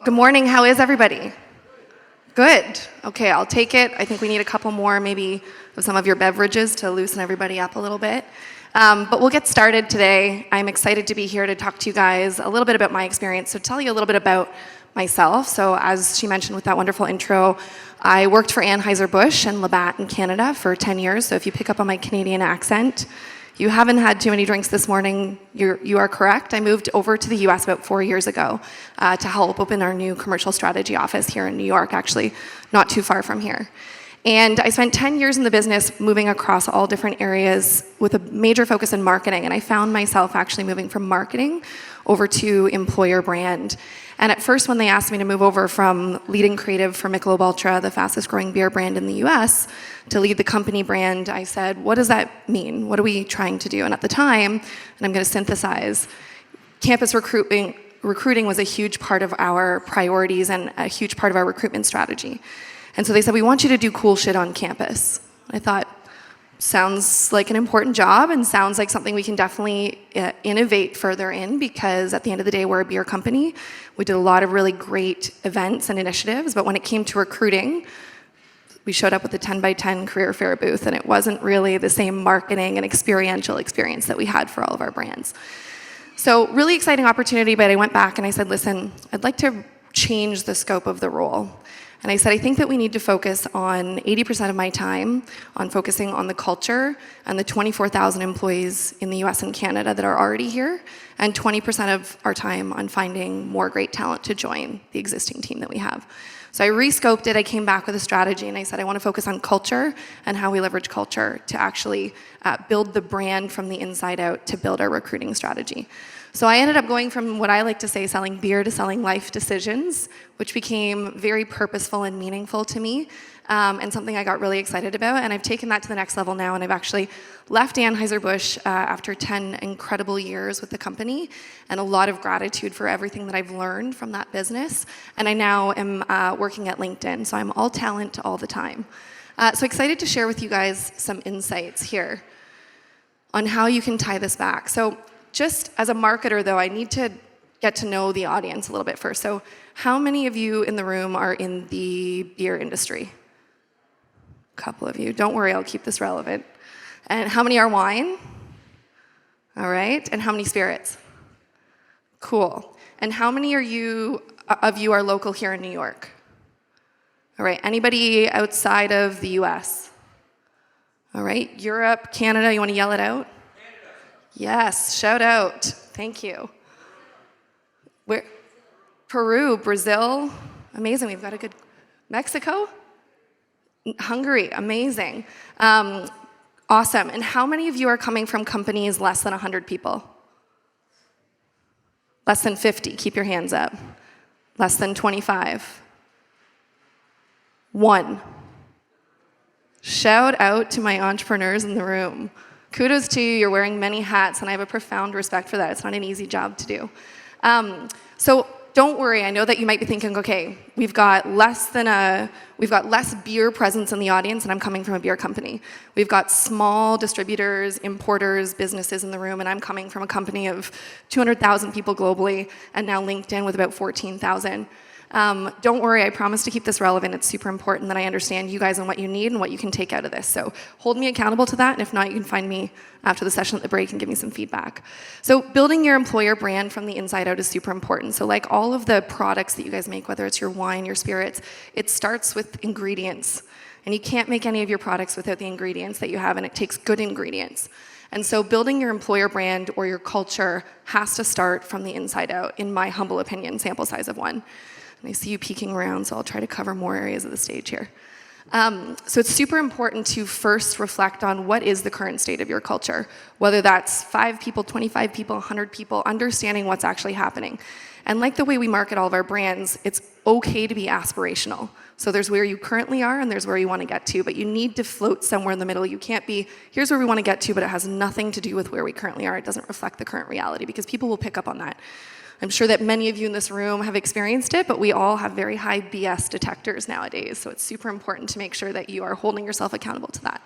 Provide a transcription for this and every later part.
Good morning, how is everybody? Good, okay, I'll take it. I think we need a couple more maybe of some of your beverages to loosen everybody up a little bit. But we'll get started today. I'm excited to be here to talk to you guys a little bit about my experience, so tell you a little bit about myself. So as she mentioned with that wonderful intro, I worked for Anheuser-Busch and Labatt in Canada for 10 years, so if you pick up on my Canadian accent, you haven't had too many drinks this morning, you are correct. I moved over to the US about 4 years ago to help open our new commercial strategy office here in New York, actually not too far from here. And I spent 10 years in the business moving across all different areas with a major focus in marketing, and I found myself actually moving from marketing over to employer brand. And at first when they asked me to move over from leading creative for Michelob Ultra, the fastest growing beer brand in the US, to lead the company brand, I said, what does that mean? What are we trying to do? And at the time, and I'm going to synthesize, campus recruiting was a huge part of our priorities and a huge part of our recruitment strategy. And so they said, we want you to do cool shit on campus. I thought, sounds like an important job and sounds like something we can definitely innovate further in, because at the end of the day, we're a beer company. We did a lot of really great events and initiatives, but when it came to recruiting, we showed up with a 10 by 10 career fair booth, and it wasn't really the same marketing and experiential experience that we had for all of our brands. So really exciting opportunity, but I went back and I said, listen, I'd like to change the scope of the role. And I said, I think that we need to focus on 80% of my time on focusing on the culture and the 24,000 employees in the US and Canada that are already here, and 20% of our time on finding more great talent to join the existing team that we have. So I rescoped it, I came back with a strategy, and I said I want to focus on culture and how we leverage culture to actually build the brand from the inside out to build our recruiting strategy. So I ended up going from what I like to say selling beer to selling life decisions, which became very purposeful and meaningful to me, and something I got really excited about. And I've taken that to the next level now, and I've actually left Anheuser-Busch after 10 incredible years with the company, and a lot of gratitude for everything that I've learned from that business. And I now am working at LinkedIn, so I'm all talent all the time. So excited to share with you guys some insights here on how you can tie this back. So just as a marketer, though, I need to get to know the audience a little bit first. So how many of you in the room are in the beer industry? A couple of you. Don't worry, I'll keep this relevant. And how many are wine? All right. And how many spirits? Cool. And how many of you are local here in New York? All right. Anybody outside of the US? All right. Europe, Canada, you want to yell it out? Yes, shout out. Thank you. Where? Peru, Brazil, amazing. We've got a good. Mexico? Hungary, amazing. Awesome. And how many of you are coming from companies less than 100 people? Less than 50, keep your hands up. Less than 25. 1. Shout out to my entrepreneurs in the room. Kudos to you, you're wearing many hats, and I have a profound respect for that. It's not an easy job to do. So don't worry, I know that you might be thinking, okay, we've got less beer presence in the audience, and I'm coming from a beer company. We've got small distributors, importers, businesses in the room, and I'm coming from a company of 200,000 people globally, and now LinkedIn with about 14,000. Don't worry, I promise to keep this relevant. It's super important that I understand you guys and what you need and what you can take out of this. So hold me accountable to that, and if not, you can find me after the session at the break and give me some feedback. So building your employer brand from the inside out is super important. So like all of the products that you guys make, whether it's your wine, your spirits, it starts with ingredients. And you can't make any of your products without the ingredients that you have, and it takes good ingredients. And so building your employer brand or your culture has to start from the inside out, in my humble opinion, sample size of 1. And I see you peeking around, so I'll try to cover more areas of the stage here. So it's super important to first reflect on what is the current state of your culture, whether that's 5 people, 25 people, 100 people, understanding what's actually happening. And like the way we market all of our brands, it's okay to be aspirational. So there's where you currently are and there's where you want to get to, but you need to float somewhere in the middle. You can't be, here's where we want to get to, but it has nothing to do with where we currently are. It doesn't reflect the current reality, because people will pick up on that. I'm sure that many of you in this room have experienced it, but we all have very high BS detectors nowadays, so it's super important to make sure that you are holding yourself accountable to that.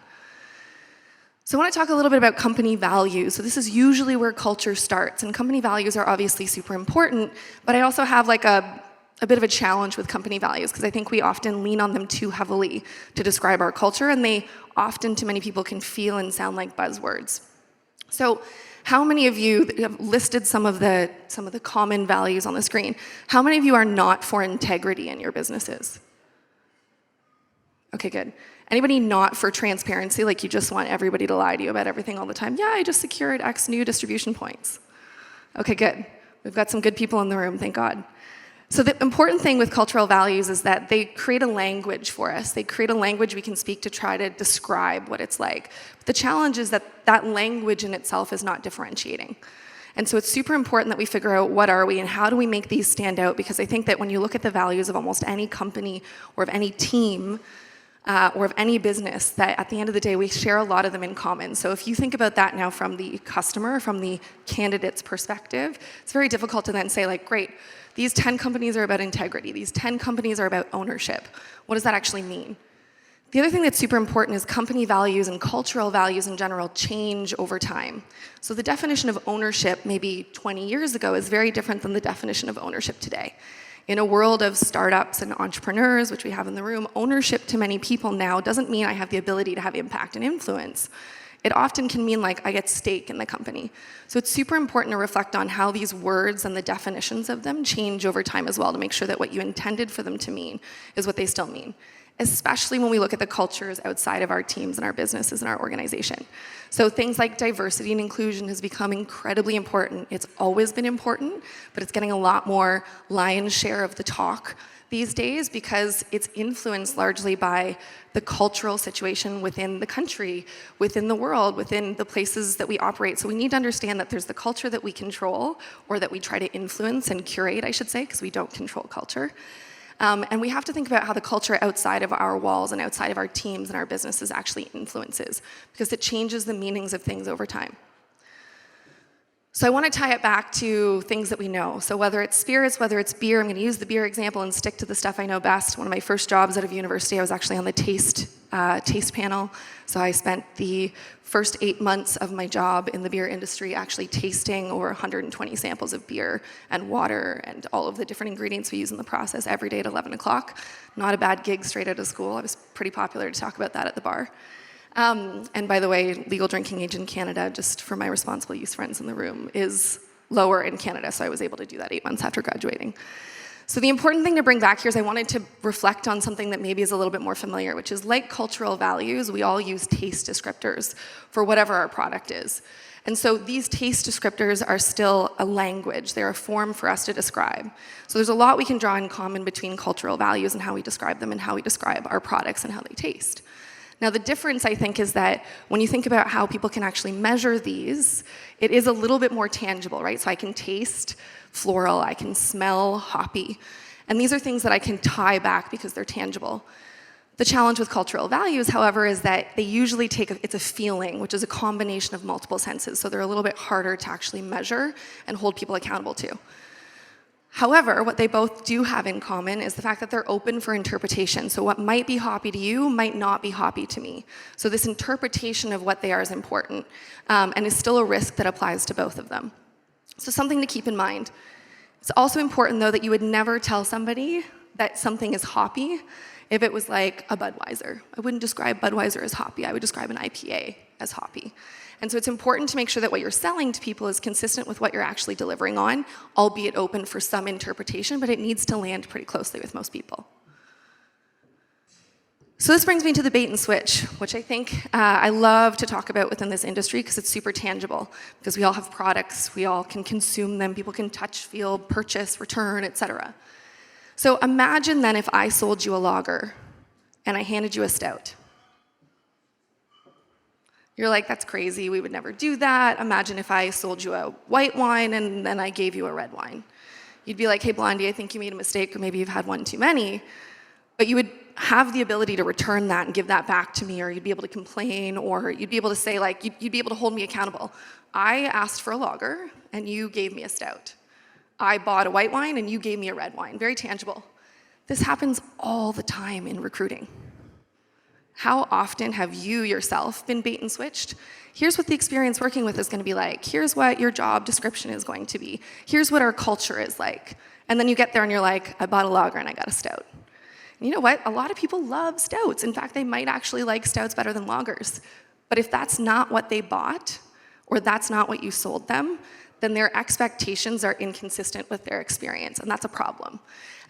So I want to talk a little bit about company values. So this is usually where culture starts, and company values are obviously super important, but I also have like a a bit of a challenge with company values because I think we often lean on them too heavily to describe our culture, and they often, to many people, can feel and sound like buzzwords. So how many of you have listed some of the common values on the screen? How many of you are not for integrity in your businesses? Okay, good. Anybody not for transparency, like you just want everybody to lie to you about everything all the time? Yeah, I just secured X new distribution points. Okay, good. We've got some good people in the room, thank God. So the important thing with cultural values is that they create a language for us. They create a language we can speak to try to describe what it's like. But the challenge is that that language in itself is not differentiating. And so it's super important that we figure out what are we and how do we make these stand out, because I think that when you look at the values of almost any company or of any team, or of any business, that at the end of the day, we share a lot of them in common. So if you think about that now from the customer, from the candidate's perspective, it's very difficult to then say, like, great, these 10 companies are about integrity. These 10 companies are about ownership. What does that actually mean? The other thing that's super important is company values and cultural values in general change over time. So the definition of ownership maybe 20 years ago is very different than the definition of ownership today. In a world of startups and entrepreneurs, which we have in the room, ownership to many people now doesn't mean I have the ability to have impact and influence. It often can mean like I get stake in the company. So it's super important to reflect on how these words and the definitions of them change over time as well, to make sure that what you intended for them to mean is what they still mean, especially when we look at the cultures outside of our teams and our businesses and our organization. So things like diversity and inclusion has become incredibly important. It's always been important, but it's getting a lot more lion's share of the talk these days because it's influenced largely by the cultural situation within the country, within the world, within the places that we operate. So we need to understand that there's the culture that we control, or that we try to influence and curate, I should say, because we don't control culture. And we have to think about how the culture outside of our walls and outside of our teams and our businesses actually influences, because it changes the meanings of things over time. So I want to tie it back to things that we know. So whether it's spirits, whether it's beer, I'm going to use the beer example and stick to the stuff I know best. One of my first jobs out of university, I was actually on the taste panel. So I spent the first 8 months of my job in the beer industry actually tasting over 120 samples of beer and water and all of the different ingredients we use in the process every day at 11 o'clock. Not a bad gig straight out of school. I was pretty popular to talk about that at the bar. And by the way, legal drinking age in Canada, just for my responsible use friends in the room, is lower in Canada, so I was able to do that 8 months after graduating. So the important thing to bring back here is I wanted to reflect on something that maybe is a little bit more familiar, which is like cultural values, we all use taste descriptors for whatever our product is. And so these taste descriptors are still a language. They're a form for us to describe. So there's a lot we can draw in common between cultural values and how we describe them and how we describe our products and how they taste. Now, the difference, I think, is that when you think about how people can actually measure these, it is a little bit more tangible, right? So I can taste floral, I can smell hoppy, and these are things that I can tie back because they're tangible. The challenge with cultural values, however, is that they usually it's a feeling, which is a combination of multiple senses, so they're a little bit harder to actually measure and hold people accountable to. However, what they both do have in common is the fact that they're open for interpretation. So what might be hoppy to you might not be hoppy to me. So this interpretation of what they are is important, and is still a risk that applies to both of them. So something to keep in mind. It's also important, though, that you would never tell somebody that something is hoppy if it was like a Budweiser. I wouldn't describe Budweiser as hoppy. I would describe an IPA as hoppy. And so it's important to make sure that what you're selling to people is consistent with what you're actually delivering on, albeit open for some interpretation, but it needs to land pretty closely with most people. So this brings me to the bait and switch, which I think I love to talk about within this industry because it's super tangible, because we all have products, we all can consume them, people can touch, feel, purchase, return, etc. So imagine then if I sold you a lager and I handed you a stout. You're like, that's crazy, we would never do that. Imagine if I sold you a white wine and then I gave you a red wine. You'd be like, hey, Blondie, I think you made a mistake, or maybe you've had one too many. But you would have the ability to return that and give that back to me, or you'd be able to complain, or you'd be able to say, like, you'd be able to hold me accountable. I asked for a lager and you gave me a stout. I bought a white wine and you gave me a red wine. Very tangible. This happens all the time in recruiting. How often have you yourself been bait and switched? Here's what the experience working with is going to be like. Here's what your job description is going to be. Here's what our culture is like. And then you get there and you're like, I bought a lager and I got a stout. And you know what? A lot of people love stouts. In fact, they might actually like stouts better than lagers. But if that's not what they bought, or that's not what you sold them, then their expectations are inconsistent with their experience, and that's a problem.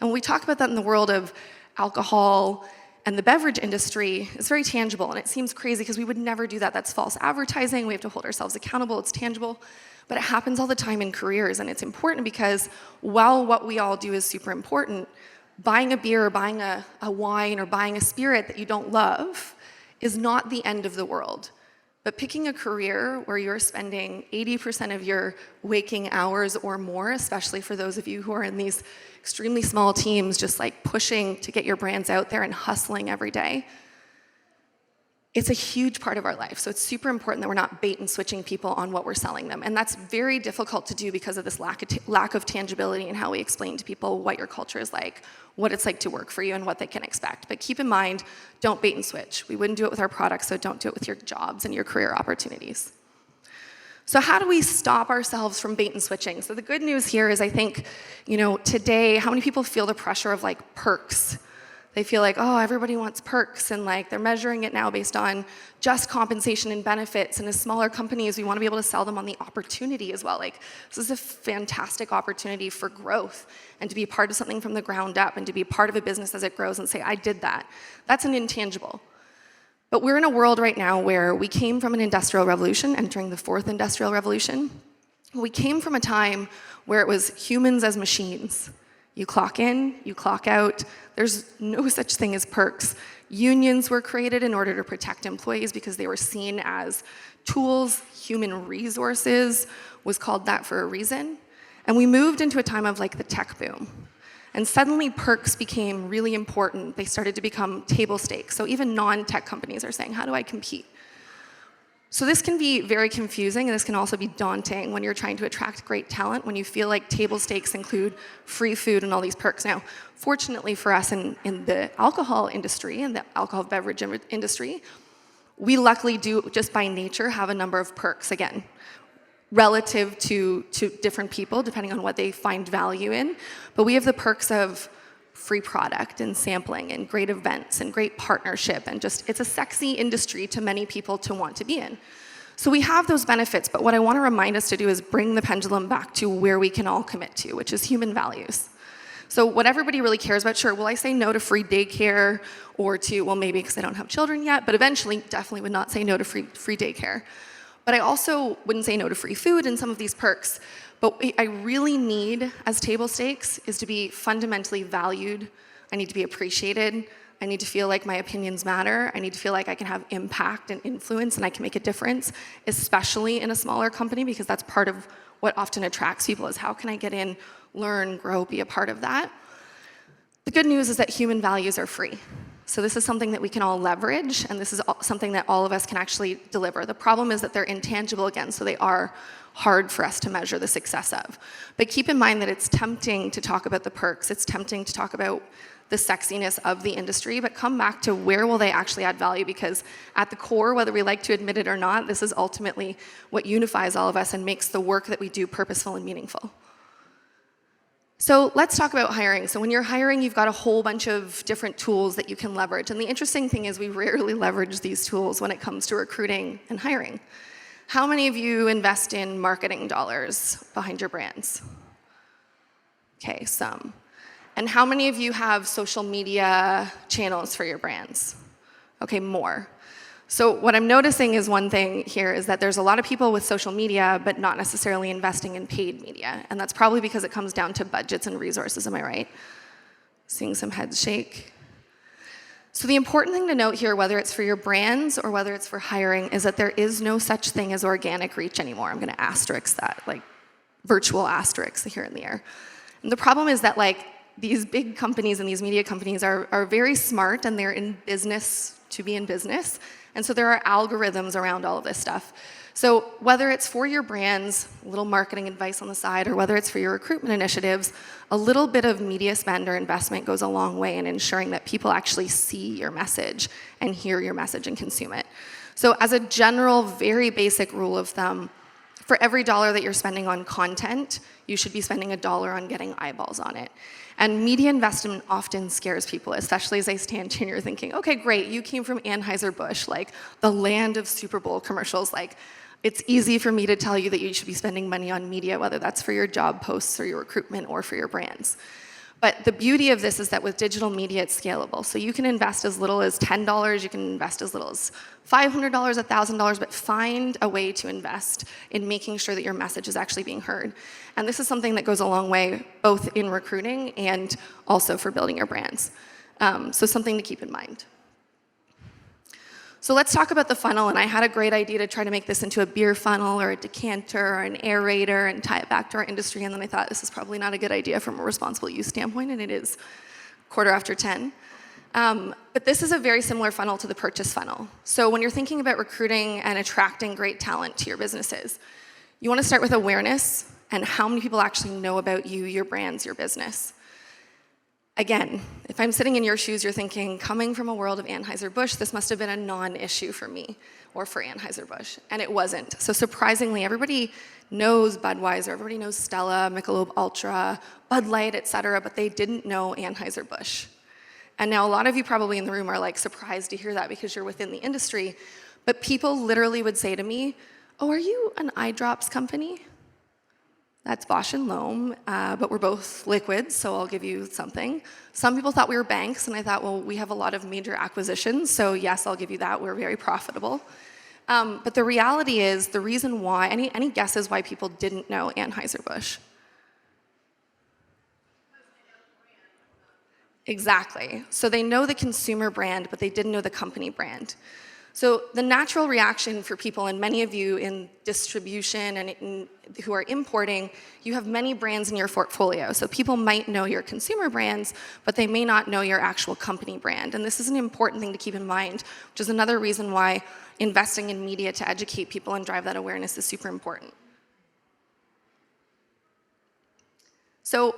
And when we talk about that in the world of alcohol and the beverage industry, it's very tangible, and it seems crazy because we would never do that. That's false advertising. We have to hold ourselves accountable. It's tangible. But it happens all the time in careers, and it's important because while what we all do is super important, buying a beer or buying a wine or buying a spirit that you don't love is not the end of the world. But picking a career where you're spending 80% of your waking hours or more, especially for those of you who are in these extremely small teams, just like pushing to get your brands out there and hustling every day, it's a huge part of our life. So it's super important that we're not bait and switching people on what we're selling them. And that's very difficult to do because of this lack of tangibility in how we explain to people what your culture is like, what it's like to work for you, and what they can expect. But keep in mind, don't bait and switch. We wouldn't do it with our products, so don't do it with your jobs and your career opportunities. So how do we stop ourselves from bait and switching? So the good news here is I think, today, how many people feel the pressure of like perks? They feel like, oh, everybody wants perks, and like they're measuring it now based on just compensation and benefits. And as smaller companies, we want to be able to sell them on the opportunity as well. Like, this is a fantastic opportunity for growth and to be part of something from the ground up and to be part of a business as it grows and say, I did that. That's an intangible. But we're in a world right now where we came from an industrial revolution, entering the fourth industrial revolution. We came from a time where it was humans as machines. You clock in, you clock out. There's no such thing as perks. Unions were created in order to protect employees because they were seen as tools. Human resources was called that for a reason. And we moved into a time of like the tech boom. And suddenly perks became really important. They started to become table stakes. So even non-tech companies are saying, how do I compete? So this can be very confusing, and this can also be daunting when you're trying to attract great talent, when you feel like table stakes include free food and all these perks. Now, fortunately for us in the alcohol industry and the alcohol beverage industry, we luckily do, just by nature, have a number of perks, again, relative to different people, depending on what they find value in. But we have the perks of free product and sampling and great events and great partnership, and just it's a sexy industry to many people to want to be in. So we have those benefits, but what I want to remind us to do is bring the pendulum back to where we can all commit to, which is human values. So what everybody really cares about, sure, will I say no to free daycare or to, well, maybe because I don't have children yet, but eventually definitely would not say no to free daycare. But I also wouldn't say no to free food and some of these perks. But what I really need as table stakes is to be fundamentally valued. I need to be appreciated. I need to feel like my opinions matter. I need to feel like I can have impact and influence and I can make a difference, especially in a smaller company, because that's part of what often attracts people is how can I get in, learn, grow, be a part of that. The good news is that human values are free. So this is something that we can all leverage, and this is something that all of us can actually deliver. The problem is that they're intangible again, so they are hard for us to measure the success of. But keep in mind that it's tempting to talk about the perks, it's tempting to talk about the sexiness of the industry, but come back to where will they actually add value, because at the core, whether we like to admit it or not, this is ultimately what unifies all of us and makes the work that we do purposeful and meaningful. So let's talk about hiring. So when you're hiring, you've got a whole bunch of different tools that you can leverage. And the interesting thing is we rarely leverage these tools when it comes to recruiting and hiring. How many of you invest in marketing dollars behind your brands? Okay, some. And how many of you have social media channels for your brands? Okay, more. So what I'm noticing is one thing here is that there's a lot of people with social media, but not necessarily investing in paid media. And that's probably because it comes down to budgets and resources, am I right? Seeing some heads shake. So the important thing to note here, whether it's for your brands or whether it's for hiring, is that there is no such thing as organic reach anymore. I'm gonna asterisk that, like virtual asterisks here in the air. And the problem is that these big companies and these media companies are very smart, and they're in business to be in business. And so there are algorithms around all of this stuff. So whether it's for your brands, a little marketing advice on the side, or whether it's for your recruitment initiatives, a little bit of media spend or investment goes a long way in ensuring that people actually see your message and hear your message and consume it. So as a general, very basic rule of thumb, for every dollar that you're spending on content, you should be spending $1 on getting eyeballs on it. And media investment often scares people, especially as they stand here and you're thinking, okay, great, you came from Anheuser-Busch, like the land of Super Bowl commercials. Like, it's easy for me to tell you that you should be spending money on media, whether that's for your job posts or your recruitment or for your brands. But the beauty of this is that with digital media, it's scalable. So you can invest as little as $10, you can invest as little as $500, $1,000, but find a way to invest in making sure that your message is actually being heard. And this is something that goes a long way, both in recruiting and also for building your brands. So something to keep in mind. So let's talk about the funnel, and I had a great idea to try to make this into a beer funnel or a decanter or an aerator and tie it back to our industry, and then I thought this is probably not a good idea from a responsible use standpoint, and it is 10:15. But this is a very similar funnel to the purchase funnel. So when you're thinking about recruiting and attracting great talent to your businesses, you want to start with awareness and how many people actually know about you, your brands, your business. Again, if I'm sitting in your shoes, you're thinking, coming from a world of Anheuser-Busch, this must have been a non-issue for me or for Anheuser-Busch, and it wasn't. So surprisingly, everybody knows Budweiser, everybody knows Stella, Michelob Ultra, Bud Light, et cetera, but they didn't know Anheuser-Busch. And now a lot of you probably in the room are like surprised to hear that because you're within the industry, but people literally would say to me, oh, are you an eye drops company? That's Bosch and Loam, but we're both liquids, so I'll give you something. Some people thought we were banks, and I thought, well, we have a lot of major acquisitions, so yes, I'll give you that. We're very profitable. But the reality is, the reason why, any guesses why people didn't know Anheuser-Busch? Exactly. So they know the consumer brand, but they didn't know the company brand. So the natural reaction for people, and many of you in distribution and who are importing, you have many brands in your portfolio. So people might know your consumer brands, but they may not know your actual company brand. And this is an important thing to keep in mind, which is another reason why investing in media to educate people and drive that awareness is super important. So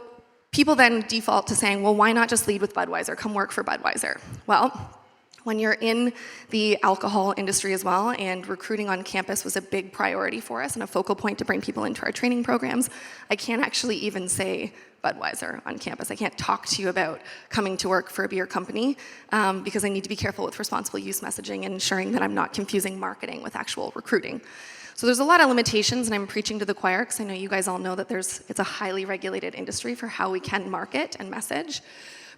people then default to saying, well, why not just lead with Budweiser? Come work for Budweiser. Well, when you're in the alcohol industry as well, and recruiting on campus was a big priority for us and a focal point to bring people into our training programs, I can't actually even say Budweiser on campus. I can't talk to you about coming to work for a beer company because I need to be careful with responsible use messaging and ensuring that I'm not confusing marketing with actual recruiting. So there's a lot of limitations, and I'm preaching to the choir because I know you guys all know that it's a highly regulated industry for how we can market and message.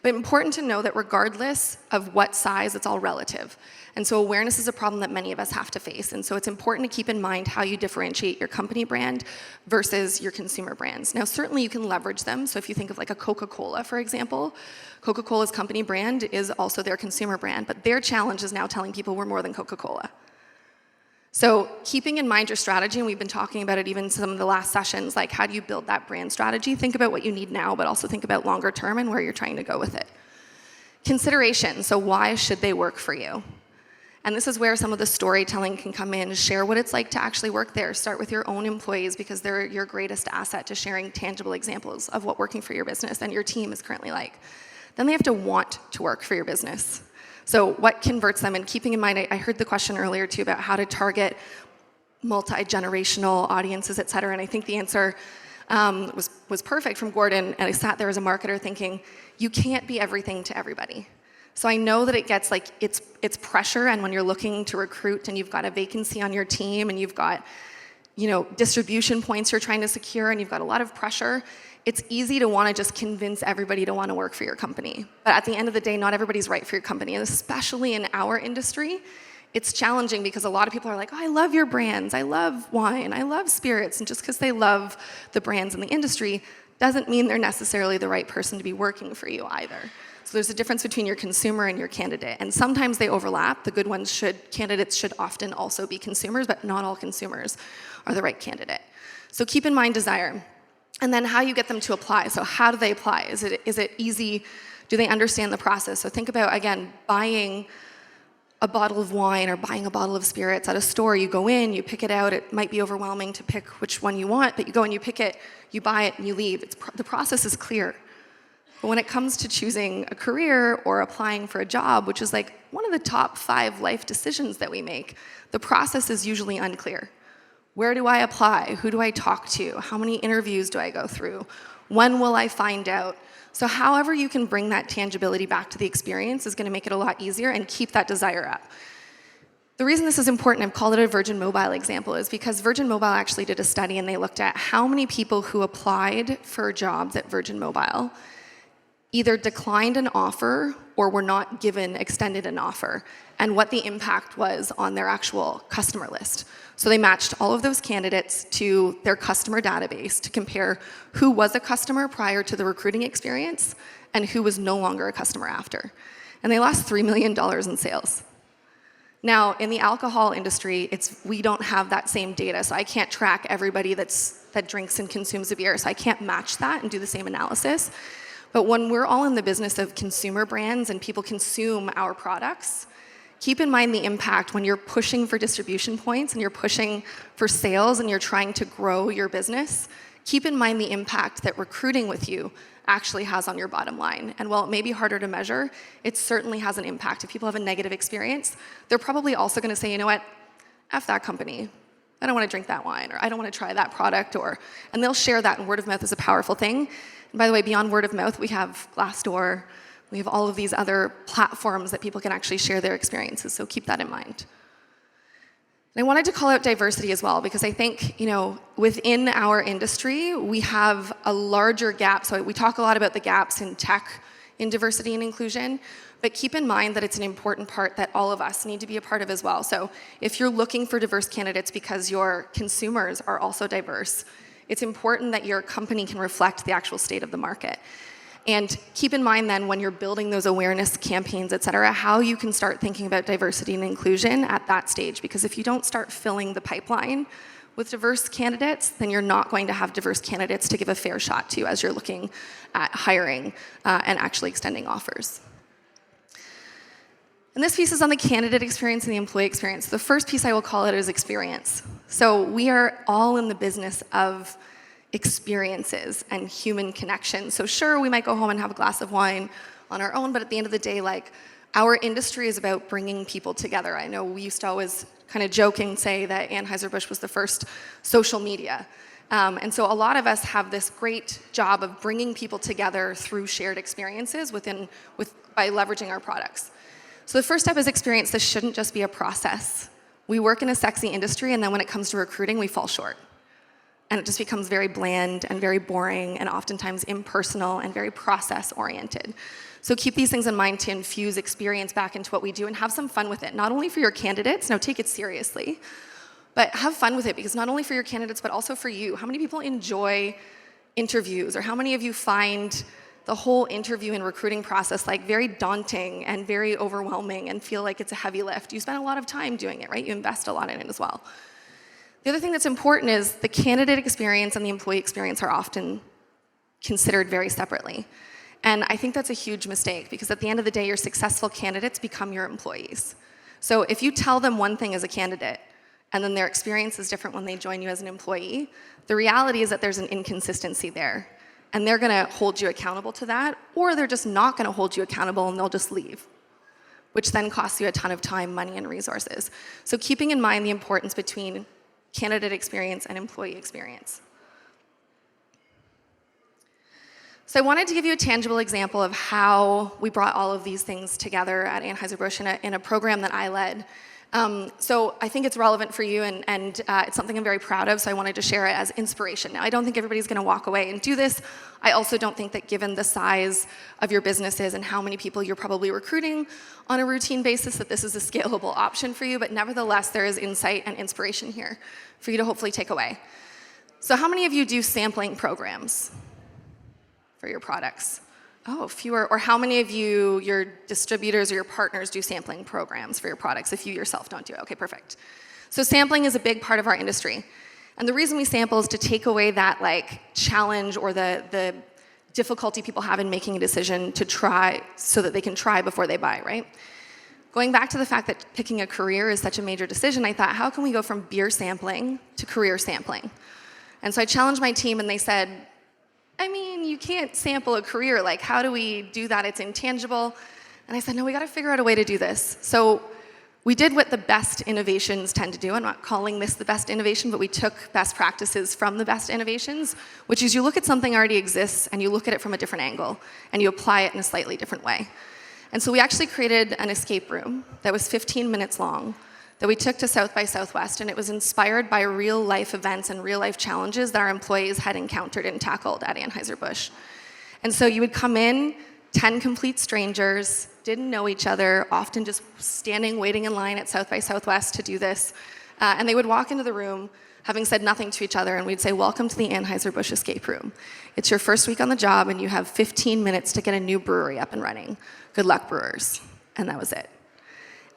But important to know that regardless of what size, it's all relative. And so awareness is a problem that many of us have to face. And so it's important to keep in mind how you differentiate your company brand versus your consumer brands. Now, certainly you can leverage them. So if you think of like a Coca-Cola, for example, Coca-Cola's company brand is also their consumer brand, but their challenge is now telling people we're more than Coca-Cola. So keeping in mind your strategy, and we've been talking about it even in some of the last sessions, like how do you build that brand strategy? Think about what you need now, but also think about longer term and where you're trying to go with it. Consideration, so why should they work for you? And this is where some of the storytelling can come in. Share what it's like to actually work there. Start with your own employees because they're your greatest asset to sharing tangible examples of what working for your business and your team is currently like. Then they have to want to work for your business. So what converts them? And keeping in mind, I heard the question earlier too about how to target multi-generational audiences, et cetera. And I think the answer was perfect from Gordon. And I sat there as a marketer thinking, you can't be everything to everybody. So I know that it gets like, it's pressure. And when you're looking to recruit and you've got a vacancy on your team and you've got, distribution points you're trying to secure and you've got a lot of pressure, it's easy to want to just convince everybody to want to work for your company. But at the end of the day, not everybody's right for your company. And especially in our industry, it's challenging because a lot of people are like, oh, I love your brands. I love wine. I love spirits. And just because they love the brands in the industry doesn't mean they're necessarily the right person to be working for you either. So there's a difference between your consumer and your candidate. And sometimes they overlap. The good candidates should often also be consumers, but not all consumers are the right candidate. So keep in mind desire. And then how you get them to apply. So how do they apply? Is it easy? Do they understand the process? So think about, again, buying a bottle of wine or buying a bottle of spirits at a store. You go in, you pick it out. It might be overwhelming to pick which one you want, but you go and you pick it, you buy it, and you leave. The process is clear. But when it comes to choosing a career or applying for a job, which is like one of the top 5 life decisions that we make, the process is usually unclear. Where do I apply? Who do I talk to? How many interviews do I go through? When will I find out? So however you can bring that tangibility back to the experience is going to make it a lot easier and keep that desire up. The reason this is important, I've called it a Virgin Mobile example, is because Virgin Mobile actually did a study and they looked at how many people who applied for jobs at Virgin Mobile either declined an offer or were not extended an offer, and what the impact was on their actual customer list. So they matched all of those candidates to their customer database to compare who was a customer prior to the recruiting experience and who was no longer a customer after. And they lost $3 million in sales. Now, in the alcohol industry, we don't have that same data, so I can't track everybody that drinks and consumes a beer, so I can't match that and do the same analysis. But when we're all in the business of consumer brands and people consume our products, keep in mind the impact when you're pushing for distribution points and you're pushing for sales and you're trying to grow your business. Keep in mind the impact that recruiting with you actually has on your bottom line. And while it may be harder to measure, it certainly has an impact. If people have a negative experience, they're probably also going to say, you know what, F that company. I don't want to drink that wine, or I don't want to try that product, and they'll share that, and word of mouth is a powerful thing. And by the way, beyond word of mouth, we have Glassdoor, we have all of these other platforms that people can actually share their experiences, so keep that in mind. And I wanted to call out diversity as well, because I think, within our industry, we have a larger gap. So we talk a lot about the gaps in tech, in diversity and inclusion, but keep in mind that it's an important part that all of us need to be a part of as well. So if you're looking for diverse candidates because your consumers are also diverse, it's important that your company can reflect the actual state of the market. And keep in mind then, when you're building those awareness campaigns, et cetera, how you can start thinking about diversity and inclusion at that stage. Because if you don't start filling the pipeline with diverse candidates, then you're not going to have diverse candidates to give a fair shot to as you're looking at hiring and actually extending offers. And this piece is on the candidate experience and the employee experience. The first piece I will call it is experience. So we are all in the business of experiences and human connection. So sure, we might go home and have a glass of wine on our own, but at the end of the day, our industry is about bringing people together. I know we used to always kind of joking say that Anheuser-Busch was the first social media. And so a lot of us have this great job of bringing people together through shared experiences by leveraging our products. So the first step is experience. This shouldn't just be a process. We work in a sexy industry, and then when it comes to recruiting, we fall short. And it just becomes very bland and very boring and oftentimes impersonal and very process-oriented. So keep these things in mind to infuse experience back into what we do and have some fun with it. Not only for your candidates, now take it seriously, but have fun with it, because not only for your candidates, but also for you. How many people enjoy interviews, or how many of you find the whole interview and recruiting process very daunting and very overwhelming and feel like it's a heavy lift? You spend a lot of time doing it, right? You invest a lot in it as well. The other thing that's important is the candidate experience and the employee experience are often considered very separately. And I think that's a huge mistake, because at the end of the day, your successful candidates become your employees. So if you tell them one thing as a candidate, and then their experience is different when they join you as an employee, the reality is that there's an inconsistency there. And they're going to hold you accountable to that, or they're just not going to hold you accountable and they'll just leave, which then costs you a ton of time, money, and resources. So keeping in mind the importance between candidate experience and employee experience. So I wanted to give you a tangible example of how we brought all of these things together at Anheuser-Busch in a program that I led. So I think it's relevant for you, and it's something I'm very proud of, so I wanted to share it as inspiration. Now, I don't think everybody's going to walk away and do this. I also don't think that, given the size of your businesses and how many people you're probably recruiting on a routine basis, that this is a scalable option for you, but nevertheless, there is insight and inspiration here for you to hopefully take away. So how many of you do sampling programs for your products? Oh, fewer. Or how many of you, your distributors or your partners, do sampling programs for your products if you yourself don't do it? Okay, perfect. So sampling is a big part of our industry. And the reason we sample is to take away that like challenge or the difficulty people have in making a decision to try so that they can try before they buy, right? Going back to the fact that picking a career is such a major decision, I thought, how can we go from beer sampling to career sampling? And so I challenged my team and they said, I mean, you can't sample a career. Like, how do we do that? It's intangible. And I said, no, we got to figure out a way to do this. So we did what the best innovations tend to do. I'm not calling this the best innovation, but we took best practices from the best innovations, which is you look at something already exists and you look at it from a different angle and you apply it in a slightly different way. And so we actually created an escape room that was 15 minutes long that we took to South by Southwest, and it was inspired by real life events and real life challenges that our employees had encountered and tackled at Anheuser-Busch. And so you would come in, 10 complete strangers, didn't know each other, often just standing, waiting in line at South by Southwest to do this. And they would walk into the room having said nothing to each other, and we'd say, welcome to the Anheuser-Busch escape room. It's your first week on the job, and you have 15 minutes to get a new brewery up and running. Good luck, brewers. And that was it.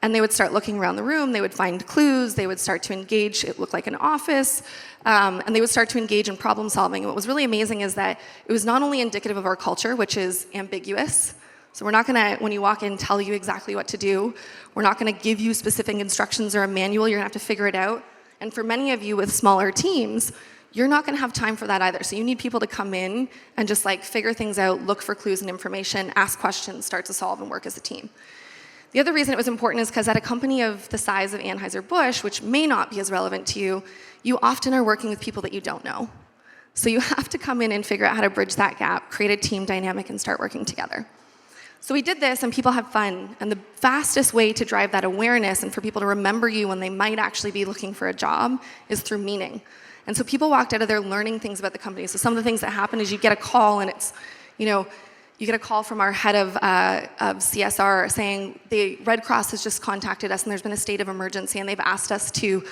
And they would start looking around the room, they would find clues, they would start to engage, it looked like an office, and they would start to engage in problem solving. And what was really amazing is that it was not only indicative of our culture, which is ambiguous, so we're not gonna, when you walk in, tell you exactly what to do. We're not gonna give you specific instructions or a manual, you're gonna have to figure it out. And for many of you with smaller teams, you're not gonna have time for that either. So you need people to come in and just like figure things out, look for clues and information, ask questions, start to solve and work as a team. The other reason it was important is because at a company of the size of Anheuser-Busch, which may not be as relevant to you, you often are working with people that you don't know. So you have to come in and figure out how to bridge that gap, create a team dynamic, and start working together. So we did this, and people have fun. And the fastest way to drive that awareness and for people to remember you when they might actually be looking for a job is through meaning. And so people walked out of there learning things about the company. So some of the things that happen is you get a call, and it's, you get a call from our head of CSR saying the Red Cross has just contacted us and there's been a state of emergency and they've asked us to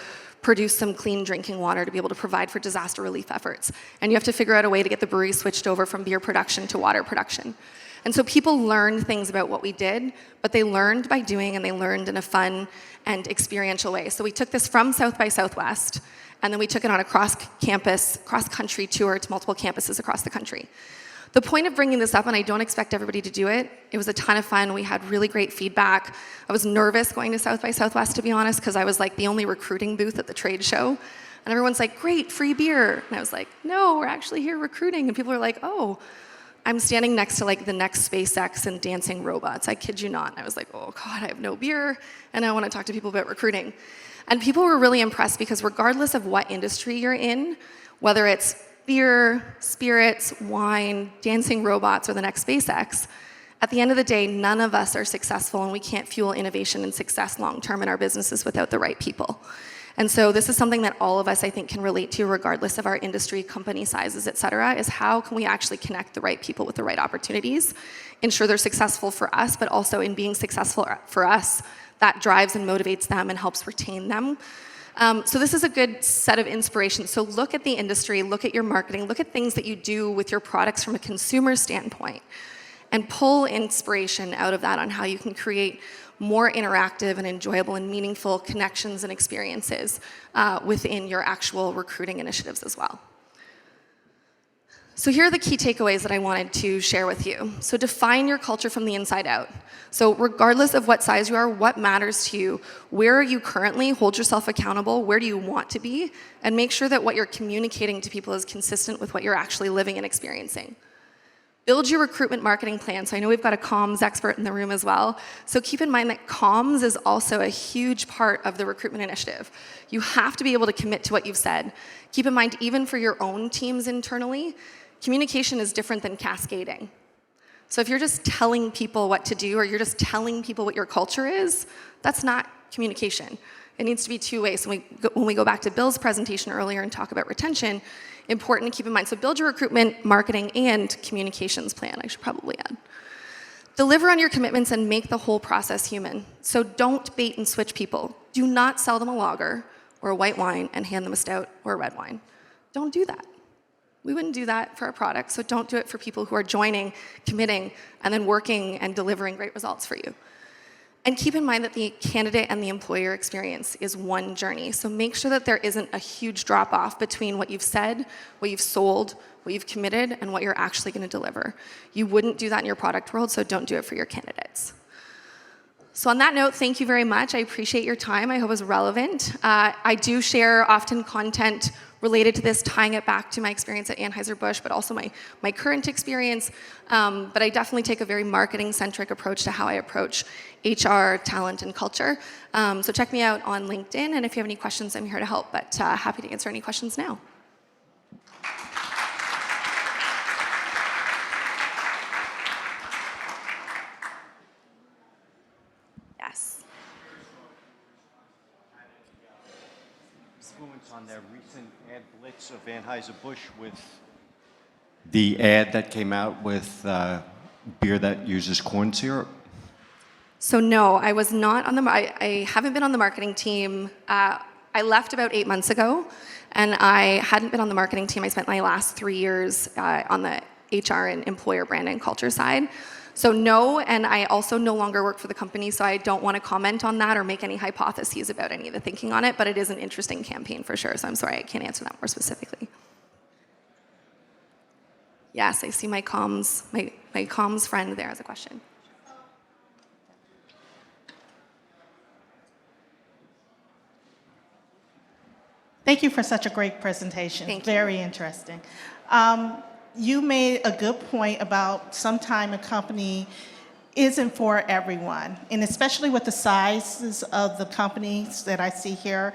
produce some clean drinking water to be able to provide for disaster relief efforts. And you have to figure out a way to get the brewery switched over from beer production to water production. And so people learned things about what we did, but they learned by doing, and they learned in a fun and experiential way. So we took this from South by Southwest, and then we took it on a cross-campus, cross-country tour to multiple campuses across the country. The point of bringing this up, and I don't expect everybody to do it, it was a ton of fun. We had really great feedback. I was nervous going to South by Southwest, to be honest, because I was like the only recruiting booth at the trade show. And everyone's like, great, free beer. And I was like, no, we're actually here recruiting. And people are like, oh, I'm standing next to like the next SpaceX and dancing robots. I kid you not. And I was like, oh God, I have no beer, and I want to talk to people about recruiting. And people were really impressed because regardless of what industry you're in, whether it's beer, spirits, wine, dancing robots, or the next SpaceX, at the end of the day, none of us are successful, and we can't fuel innovation and success long-term in our businesses without the right people. And so this is something that all of us, I think, can relate to regardless of our industry, company sizes, et cetera, is how can we actually connect the right people with the right opportunities, ensure they're successful for us, but also in being successful for us, that drives and motivates them and helps retain them. So this is a good set of inspirations. So look at the industry, look at your marketing, look at things that you do with your products from a consumer standpoint, and pull inspiration out of that on how you can create more interactive and enjoyable and meaningful connections and experiences within your actual recruiting initiatives as well. So here are the key takeaways that I wanted to share with you. So define your culture from the inside out. So regardless of what size you are, what matters to you, where are you currently, hold yourself accountable, where do you want to be, and make sure that what you're communicating to people is consistent with what you're actually living and experiencing. Build your recruitment marketing plan. So I know we've got a comms expert in the room as well. So keep in mind that comms is also a huge part of the recruitment initiative. You have to be able to commit to what you've said. Keep in mind, even for your own teams internally, communication is different than cascading. So if you're just telling people what to do, or you're just telling people what your culture is, that's not communication. It needs to be two ways. So when we go back to Bill's presentation earlier and talk about retention, important to keep in mind. So build your recruitment, marketing, and communications plan, I should probably add. Deliver on your commitments and make the whole process human. So don't bait and switch people. Do not sell them a lager or a white wine and hand them a stout or a red wine. Don't do that. We wouldn't do that for our products, so don't do it for people who are joining, committing, and then working and delivering great results for you. And keep in mind that the candidate and the employer experience is one journey. So make sure that there isn't a huge drop off between what you've said, what you've sold, what you've committed, and what you're actually going to deliver. You wouldn't do that in your product world, so don't do it for your candidates. So on that note, thank you very much. I appreciate your time. I hope it was relevant. I do share often content related to this, tying it back to my experience at Anheuser-Busch, but also my current experience. But I definitely take a very marketing-centric approach to how I approach HR, talent, and culture. So check me out on LinkedIn, and if you have any questions, I'm here to help, but happy to answer any questions now. Yes. Influence on their recent ad blitz of Anheuser-Busch with the ad that came out with beer that uses corn syrup? So no, I was not on I haven't been on the marketing team. I left about 8 months ago, and I hadn't been on the marketing team. I spent my last 3 years on the HR and employer brand and culture side. So no, and I also no longer work for the company, so I don't want to comment on that or make any hypotheses about any of the thinking on it, but it is an interesting campaign for sure, so I'm sorry I can't answer that more specifically. Yes, I see my comms friend there has a question. Thank you for such a great presentation. Thank you. Very interesting. You made a good point about sometimes a company isn't for everyone, and especially with the sizes of the companies that I see here.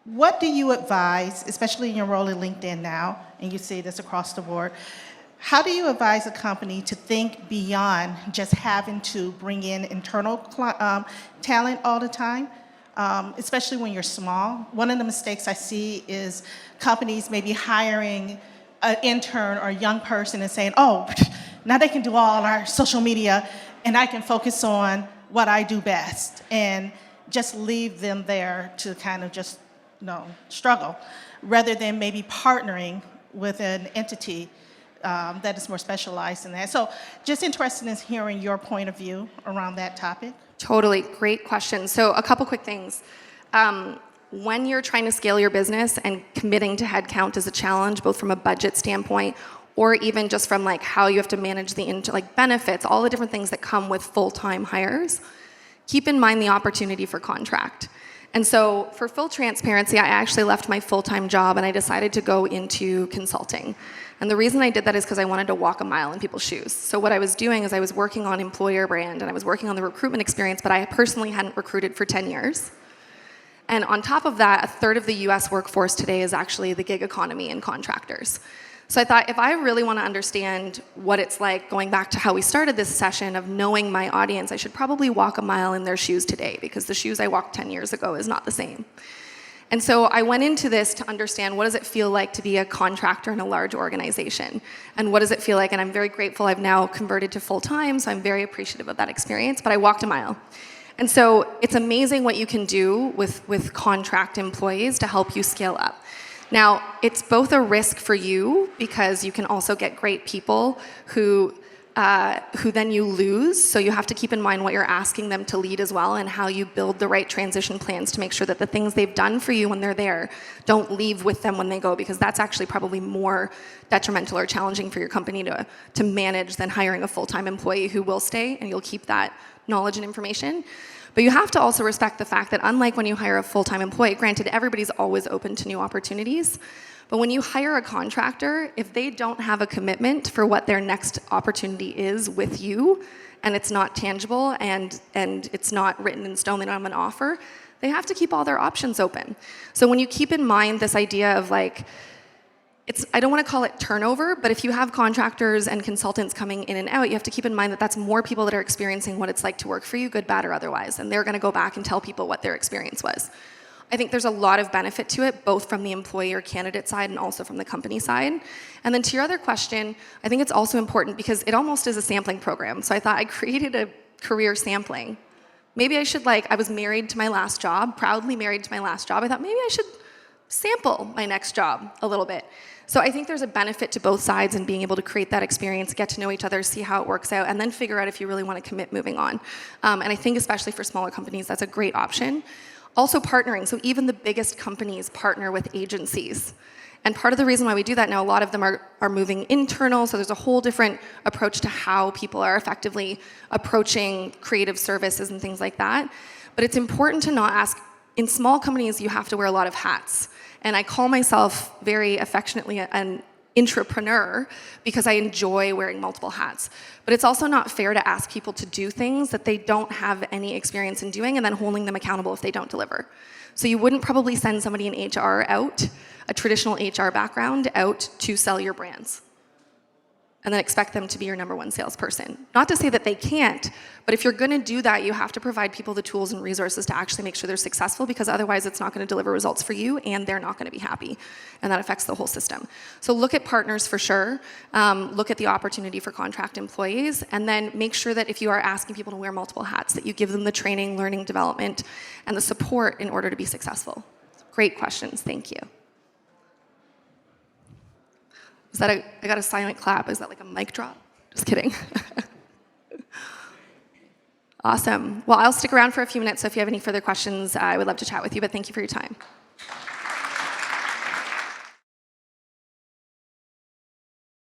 What do you advise, especially in your role at LinkedIn now, and you see this across the board, how do you advise a company to think beyond just having to bring in internal talent all the time? Especially when you're small. One of the mistakes I see is companies maybe hiring an intern or a young person and saying, oh, now they can do all our social media and I can focus on what I do best, and just leave them there to kind of just struggle, rather than maybe partnering with an entity that is more specialized in that. So just interested in hearing your point of view around that topic. Totally, great question. So a couple quick things. When you're trying to scale your business and committing to headcount is a challenge, both from a budget standpoint or even just from like how you have to manage the benefits, all the different things that come with full-time hires, keep in mind the opportunity for contract. And so for full transparency, I actually left my full-time job and I decided to go into consulting. And the reason I did that is because I wanted to walk a mile in people's shoes. So what I was doing is I was working on employer brand and I was working on the recruitment experience, but I personally hadn't recruited for 10 years. And on top of that, a third of the US workforce today is actually the gig economy and contractors. So I thought if I really want to understand what it's like, going back to how we started this session of knowing my audience, I should probably walk a mile in their shoes today, because the shoes I walked 10 years ago is not the same. And so I went into this to understand, what does it feel like to be a contractor in a large organization? And what does it feel like? And I'm very grateful I've now converted to full-time, so I'm very appreciative of that experience, but I walked a mile. And so it's amazing what you can do with contract employees to help you scale up. Now, it's both a risk for you, because you can also get great people who then you lose. So you have to keep in mind what you're asking them to lead as well, and how you build the right transition plans to make sure that the things they've done for you when they're there don't leave with them when they go, because that's actually probably more detrimental or challenging for your company to manage than hiring a full-time employee who will stay and you'll keep that knowledge and information. But you have to also respect the fact that unlike when you hire a full-time employee, granted, everybody's always open to new opportunities, but when you hire a contractor, if they don't have a commitment for what their next opportunity is with you, and it's not tangible and it's not written in stone, they don't have an offer, they have to keep all their options open. So when you keep in mind this idea of I don't want to call it turnover, but if you have contractors and consultants coming in and out, you have to keep in mind that that's more people that are experiencing what it's like to work for you, good, bad, or otherwise, and they're going to go back and tell people what their experience was. I think there's a lot of benefit to it, both from the employer candidate side and also from the company side. And then to your other question, I think it's also important because it almost is a sampling program. So I thought I created a career sampling. Maybe I should I was married to my last job, proudly married to my last job. I thought maybe I should sample my next job a little bit. So I think there's a benefit to both sides in being able to create that experience, get to know each other, see how it works out, and then figure out if you really want to commit moving on. And I think especially for smaller companies, that's a great option. Also partnering, so even the biggest companies partner with agencies. And part of the reason why we do that now, a lot of them are moving internal, so there's a whole different approach to how people are effectively approaching creative services and things like that. But it's important to not ask, in small companies, you have to wear a lot of hats. And I call myself very affectionately an intrapreneur because I enjoy wearing multiple hats. But it's also not fair to ask people to do things that they don't have any experience in doing and then holding them accountable if they don't deliver. So you wouldn't probably send somebody in HR out, a traditional HR background, out to sell your brands and then expect them to be your number one salesperson. Not to say that they can't, but if you're gonna do that, you have to provide people the tools and resources to actually make sure they're successful, because otherwise it's not gonna deliver results for you and they're not gonna be happy. And that affects the whole system. So look at partners for sure, look at the opportunity for contract employees, and then make sure that if you are asking people to wear multiple hats, that you give them the training, learning, development, and the support in order to be successful. Great questions, thank you. Is that I got a silent clap. Is that like a mic drop? Just kidding. Awesome. Well, I'll stick around for a few minutes, so if you have any further questions, I would love to chat with you, but thank you for your time.